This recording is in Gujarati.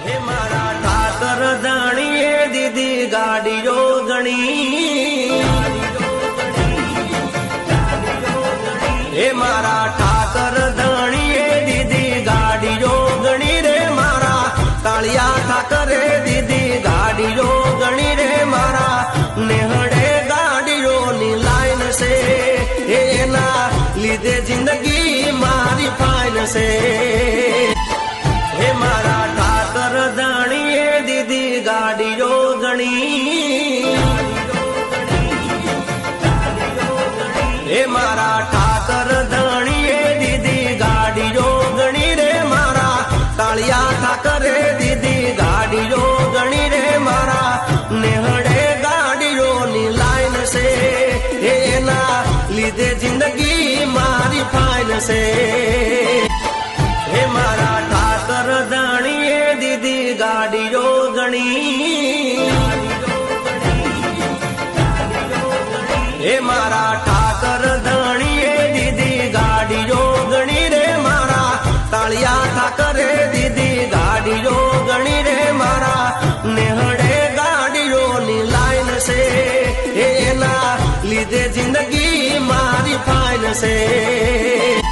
હે મારા ઠાકર દાણીએ દીધી ગાડીઓ ગણી, હે મારા ઠાકર દાણીએ દીધી ગાડીઓ ગણી રે મારા કાળિયા ઠાકરે દીધી ગાડીઓ ગણી રે મારા નેહડે ગાડીઓની લાઈન છે એના લીધે જિંદગી મારી ફાઈન છે. હે મારા ઠાકર દાણીએ દીધી ગાડીઓ ગણી, હે મારા ઠાકર દાણીએ દીધી ગાડીઓ ગણી રે મારા કાળિયા ઠાકરે દીધી ગાડીઓ ગણી રે મારા નેહડે ગાડીઓની લાઈન છે એના લીધે જિંદગી મારી ફાઈન છે. હે મારા ઠાકર દાણીએ દીધી ગાડીઓ ગણી, હે મારા ઠાકર દાણીએ દીધી ગાડીઓ ગણી રે મારા કાળિયા ઠાકરે દીધી ગાડીઓ ગણી રે મારા નેહડે ગાડીઓની લાઈન છે એના લીધે જિંદગી મારી ફાઈન છે.